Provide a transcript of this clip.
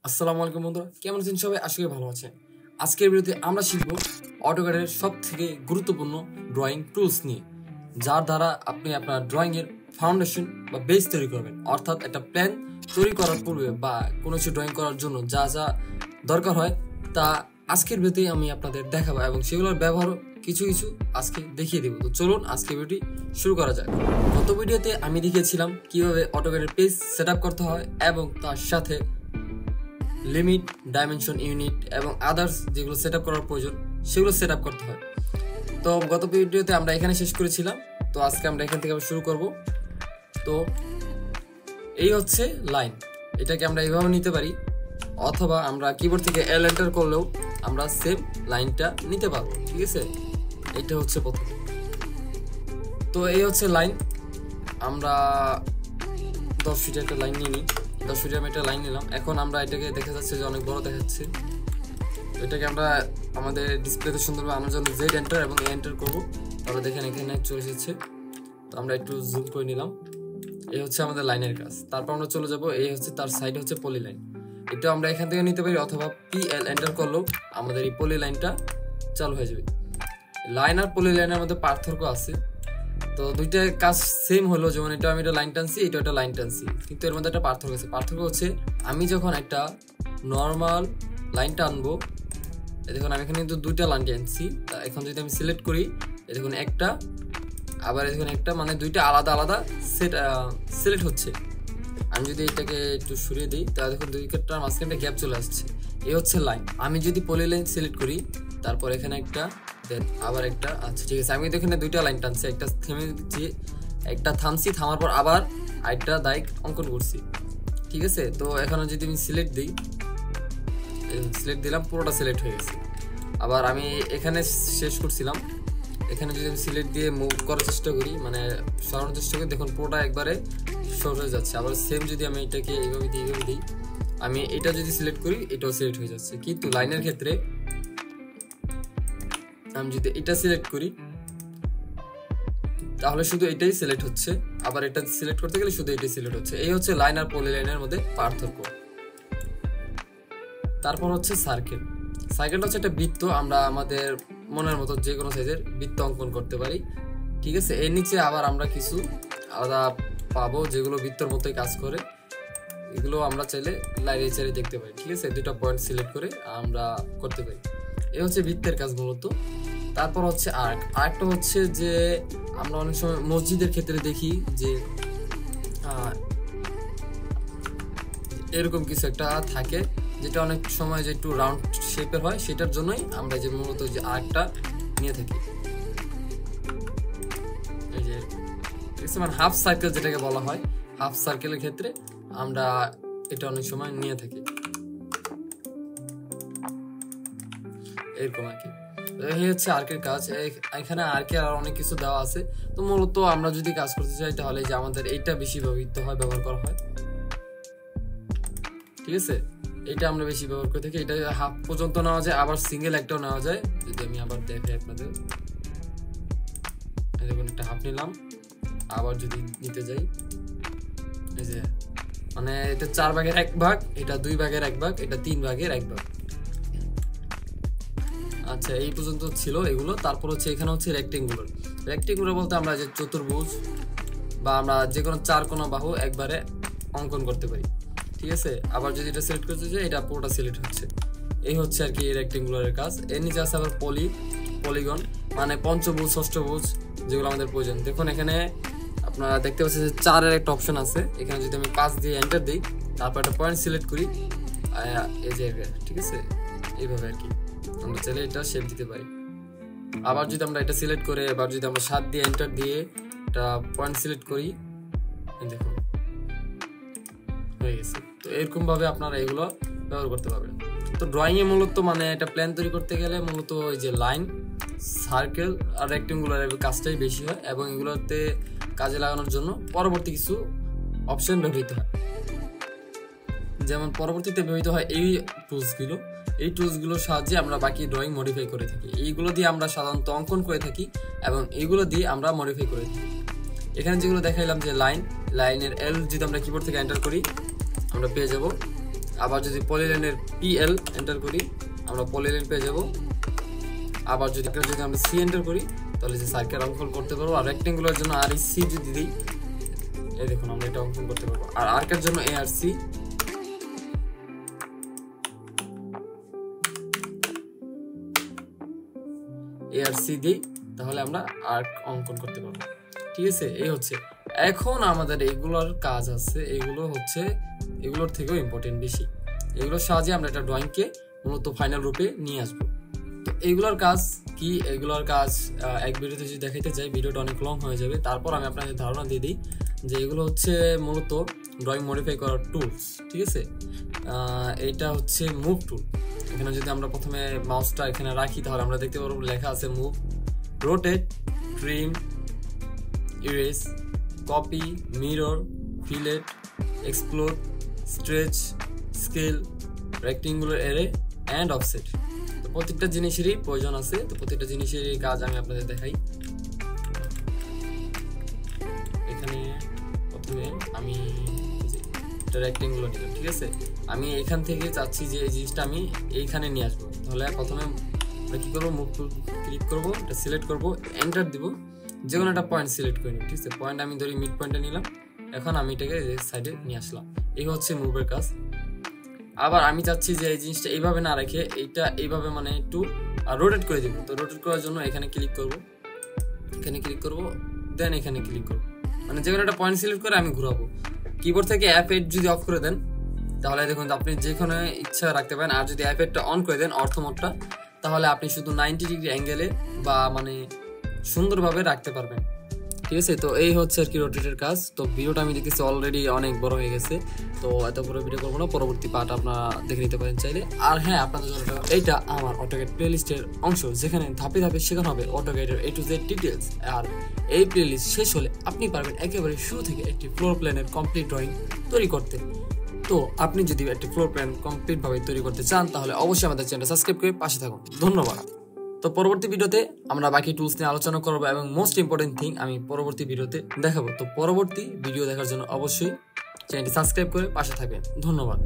আসসালামু আলাইকুম বন্ধুরা, কেমন আছেন সবাই? আশা করি ভালো আছেন। আজকের ভিডিওতে আমরা শিখব অটোক্যাডের সবথেকে গুরুত্বপূর্ণ ড্রয়িং টুলস নিয়ে, যার দ্বারা আপনি আপনার ড্রয়িং এর ফাউন্ডেশন বা বেস তৈরি করবেন। অর্থাৎ একটা প্ল্যান তৈরি করার পূর্বে বা কোনো কিছু ড্রয়িং করার জন্য যা যা দরকার হয় তা আজকের ভিডিওতে আমি আপনাদের দেখাবো এবং সেগুলোর ব্যবহারও কিছু কিছু আজকে দেখিয়ে দেবো। তো চলুন আজকে ভিডিওটি শুরু করা যাক। গত ভিডিওতে আমি দেখিয়েছিলাম কিভাবে অটোক্যাডের পেজ সেট আপ করতে হয় এবং তার সাথে লিমিট, ডাইমেনশন, ইউনিট এবং আদার্স যেগুলো সেট আপ করার প্রয়োজন সেগুলো সেট আপ করতে হয়। তো গত ভিডিওতে আমরা এখানে শেষ করেছিলাম, তো আজকে আমরা এখান থেকে আবার শুরু করব। তো এই হচ্ছে লাইন, এটাকে আমরা এইভাবে নিতে পারি, অথবা আমরা কিবোর্ড থেকে এল এন্টার করলেও আমরা সেম লাইনটা নিতে পারবো। ঠিক আছে, এটা হচ্ছে প্রথম। তো এই হচ্ছে লাইন, আমরা 10 ফিট একটা লাইন নিয়ে নিই। 10 ফিটে আমি একটা লাইন নিলাম। এখন আমরা এটাকে দেখা যাচ্ছে যে অনেক বড় দেখাচ্ছে, এটাকে আমরা আমাদের ডিসপ্লেতে সুন্দরভাবে আনার জন্য জেড এন্টার এবং এন্টার করবো। তাহলে দেখেন এখানে চলে এসেছে। তো আমরা একটু জুম করে নিলাম। এই হচ্ছে আমাদের লাইনের কাজ। তারপর আমরা চলে যাব, এই হচ্ছে তার সাইড হচ্ছে পলি লাইন। এটা আমরা এখান থেকে নিতে পারি, অথবা PL এন্টার করলেও আমাদের এই পলি লাইনটা চালু হয়ে যাবে। লাইন আর পলি লাইনের মধ্যে পার্থক্য আছে। তো দুইটা কাজ সেম হলো, যেমন এটা আমি একটা লাইন টানছি, এটা একটা লাইন টানছি, কিন্তু এর মধ্যে একটা পার্থক্য আছে। পার্থক্য হচ্ছে আমি যখন একটা নর্মাল লাইন টানবো, দেখুন আমি এখানে কিন্তু দুইটা লাইন টানছি। এখন যদি আমি সিলেক্ট করি, দেখুন একটা, আবার দেখুন একটা, মানে দুইটা আলাদা আলাদা সিলেক্ট হচ্ছে। আমি যদি এটাকে একটু সরিয়ে দিই, তাহলে দেখুন দুইটার মাঝখানে গ্যাপ চলে আসছে। এই হচ্ছে লাইন। আমি যদি পলি লাইন সিলেক্ট করি, তারপর এখানে একটা, দেন আবার একটা, আচ্ছা ঠিক আছে, আমি এখানে দুইটা লাইন টানছি, একটা থেমে দিচ্ছি, একটা থামছি, থামার পর আবার আরেকটা দাগ অঙ্কন করছি। ঠিক আছে, তো এখন যদি আমি সিলেক্ট দিই, সিলেক্ট দিলাম, পুরোটা সিলেক্ট হয়ে গেছে। আবার আমি এখানে শেষ করছিলাম, এখানে যদি আমি সিলেক্ট দিয়ে মুভ করার চেষ্টা করি, মানে সরানোর চেষ্টা করি, দেখুন পুরোটা একবারে সরে যাচ্ছে। আবার সেম যদি আমি এটাকে এইভাবে দিই, আমি এটা যদি সিলেক্ট করি, এটাও সিলেক্ট হয়ে যাচ্ছে। কিন্তু লাইনের ক্ষেত্রে আমি যদি এটা সিলেক্ট করি, তাহলে শুধু এটাই সিলেক্ট হচ্ছে, আবার এটা সিলেক্ট করতে গেলে শুধু এটাই সিলেক্ট হচ্ছে। এই হচ্ছে লাইন আর পলি লাইনের মধ্যে পার্থক্য। তারপর হচ্ছে সার্কেল। সার্কেলটা হচ্ছে একটা বৃত্ত, আমরা আমাদের মনের মতো যে কোনো সাইজের বৃত্ত অঙ্কন করতে পারি। ঠিক আছে, এর নিচে আবার আমরা কিছু আলাদা পাবো যেগুলো বৃত্তর মতোই কাজ করে, এগুলো আমরা চাইলে লাইনে চাইলে দেখতে পারি। ঠিক আছে, দুটো পয়েন্ট সিলেক্ট করে আমরা করতে পারি। এই হচ্ছে বৃত্তের কাজ মূলত। তারপর হচ্ছে আর্ক। আর্কটা হচ্ছে যে আমরা অনেক সময় মসজিদের ক্ষেত্রে দেখি যে এরকম কিছু একটা থাকে, যেটা অনেক সময় যে একটু রাউন্ড শেপের হয়, সেটার জন্যই আমরা যে মূলত যে আর্কটা নিয়ে থাকি। এই যে মানে হাফ সার্কেল যেটাকে বলা হয়, হাফ সার্কেলের ক্ষেত্রে আমরা এটা অনেক সময় নিয়ে থাকি, এরকম আর কি। এই হচ্ছে আর্কের কাজ। এখানে আর্কে আর অনেক কিছু দেওয়া আছে। তো মূলত আমরা যদি কাজ করতে চাই, তাহলে যে আমাদের এইটা বেশি ব্যবহার করা হয়। ঠিক আছে, এটা আমরা বেশি ব্যবহার করে থাকি। এটা হাফ পর্যন্ত নেওয়া যায়, আবার সিঙ্গেল একটাও নেওয়া যায়। যদি আমি আবার দেখাই আপনাদের, দেখুন একটা হাফ নিলাম, আবার যদি নিতে যাই, এই যে মানে এটা 4 ভাগের 1 ভাগ, এটা 2 ভাগের 1 ভাগ, এটা 3 ভাগের 1 ভাগ। আচ্ছা, এই পর্যন্ত ছিল এগুলো। তারপর হচ্ছে এখানে হচ্ছে রেক্টেঙ্গুলার। রেক্টেঙ্গুলার বলতে আমরা যে চতুর্ভুজ বা আমরা যে কোনো 4 কোণা বাহু একবারে অঙ্কন করতে পারি। ঠিক আছে, আবার যদি এটা সিলেক্ট করতে চাই, এটা পুরোটা সিলেক্ট হচ্ছে। এই হচ্ছে আর কি রেক্টেঙ্গুলারের কাজ। এর নিচে আছে আবার পলিগন, মানে পঞ্চভুজ, ষষ্ঠভুজ, যেগুলো আমাদের প্রয়োজন। দেখুন এখানে আপনারা দেখতে পাচ্ছেন যে 4-এর একটা অপশন আছে। এখানে যদি আমি 5 দিয়ে এন্টার দিই, তারপর একটা পয়েন্ট সিলেক্ট করি, এই জায়গায়, ঠিক আছে, এইভাবে আর কি আমরা চাইলে এটা শেপ দিতে পারি। আবার যদি আমরা এটা সিলেক্ট করে, এবার যদি আমরা 7 দিয়ে এন্টার দিয়ে একটা পয়েন্ট সিলেক্ট করি, দেখুন হয়ে গেছে। তো এরকম ভাবে আপনারা এগুলো ব্যবহার করতে পারবেন। তো ড্রয়িং এ মূলত মানে একটা প্ল্যান তৈরি করতে গেলে মূলত ওই যে লাইন, সার্কেল আর রেক্টেঙ্গুলার কাজটাই বেশি হয়, এবং এগুলোতে কাজে লাগানোর জন্য পরবর্তী কিছু অপশন ব্যবহৃত হয়। যেমন পরবর্তীতে ব্যবহৃত হয় এই টুলসগুলো। এই টুলসগুলোর সাহায্যে আমরা বাকি ড্রয়িং মডিফাই করে থাকি। এইগুলো দিয়ে আমরা সাধারণত অঙ্কন করে থাকি এবং এইগুলো দিয়ে আমরা মডিফাই করে থাকি। এখানে যেগুলো দেখাইলাম যে লাইনের এল যদি আমরা কিবোর্ড থেকে এন্টার করি, আমরা পেয়ে যাব আবার যদি পলিলাইনের PL এন্টার করি আমরা পলিলাইন পেয়ে যাব। আবার যদি আমরা সি এন্টার করি তাহলে যে সার্কেল অঙ্কন করতে পারবো। আর রেক্টেঙ্গুলার জন্য আর সি যদি দিই এই দেখুন আমরা এটা অঙ্কন করতে পারবো। আর আর্কের জন্য এ আর সি, দিই তাহলে আমরা আর্ক অঙ্কন করতে পারবো। ঠিক আছে, এই হচ্ছে। এখন আমাদের এগুলোর কাজ আছে, এগুলোর থেকেও ইম্পর্টেন্ট বেশি। এগুলোর সাহায্যে আমরা একটা ড্রয়িংকে মূলত ফাইনাল রূপে নিয়ে আসবো। তো এগুলোর কাজ কি? এগুলোর কাজ এক ভিডিওতে যদি দেখাইতে চাই ভিডিওটা অনেক লং হয়ে যাবে। তারপর আমি আপনাদের ধারণা দিয়ে দিই যে এগুলো হচ্ছে মূলত ড্রয়িং মডিফাই করার টুলস। ঠিক আছে, এইটা হচ্ছে মুভ টুল। এখানে যদি আমরা প্রথমে মাউসটা এখানে রাখি তাহলে আমরা দেখতে পারবো লেখা আছে move, rotate, trim, erase, copy, mirror, fillet, explode, stretch, scale, rectangular array and offset. তো প্রত্যেকটা জিনিসেরই প্রয়োজন আছে। তো প্রত্যেকটা জিনিসেরই কাজ আমি আপনাদের দেখাই। এখানে প্রথমে আমি রেক্টেঙ্গুলার নিলাম। ঠিক আছে, আমি এখান থেকে চাচ্ছি যে এই জিনিসটা আমি এইখানে নিয়ে আসবো। তাহলে প্রথমে আমরা কি করবো, মুভ টুল ক্লিক করবো, এটা সিলেক্ট করবো, এন্টার দিব, যে কোনো একটা পয়েন্ট সিলেক্ট করে নিব। ঠিক আছে, পয়েন্ট আমি ধরি মিড পয়েন্টে নিলাম। এখন আমি এটাকে সাইডে নিয়ে আসলাম। এই হচ্ছে মুভের কাজ। আবার আমি চাচ্ছি যে এই জিনিসটা এইভাবে না রেখে এইটা এইভাবে মানে একটু রোটেট করে দিব। তো রোটেট করার জন্য এখানে ক্লিক করব, দেন এখানে ক্লিক করব, মানে যে কোনো একটা পয়েন্ট সিলেক্ট করে আমি ঘুরাবো। কিবোর্ড থেকে F8 যদি অফ করে দেন তাহলে দেখুন আপনি যেখানে ইচ্ছা রাখতে পারেন। আর যদি F8টা অন করে দেন অর্থ মোডটা, তাহলে আপনি শুধু 90 ডিগ্রি অ্যাঙ্গেলে বা মানে সুন্দরভাবে রাখতে পারবেন। ঠিক আছে, তো এই হচ্ছে আর কি রোটেটের কাজ। তো ভিডিওটা আমি দেখতেছি অলরেডি অনেক বড় হয়ে গেছে, তো এত বড় ভিডিও করবো না, পরবর্তী পার্ট আপনারা দেখে নিতে পারেন চাইলে। আর হ্যাঁ, আপনাদের জন্য এইটা আমার অটোক্যাড প্লেলিস্টের অংশ, যেখানে ধাপে ধাপে শেখানো হবে অটোক্যাডের A to Z ডিটেলস। আর এই প্লেলিস্ট শেষ হলে আপনি পারবেন একেবারে শুরু থেকে একটি ফ্লোর প্ল্যানের কমপ্লিট ড্রয়িং তৈরি করতে। তো আপনি যদি একটি ফ্লোর প্ল্যান কমপ্লিট ভাবে তৈরি করতে চান তাহলে অবশ্যই আমাদের চ্যানেলটা সাবস্ক্রাইব করে পাশে থাকুন। ধন্যবাদ। তো পরবর্তী ভিডিওতে আমরা বাকি টুলস নিয়ে আলোচনা করবো এবং মোস্ট ইম্পর্টেন্ট থিং আমি পরবর্তী ভিডিওতে দেখাবো। তো পরবর্তী ভিডিও দেখার জন্য অবশ্যই চ্যানেলটি সাবস্ক্রাইব করে পাশে থাকবেন। ধন্যবাদ।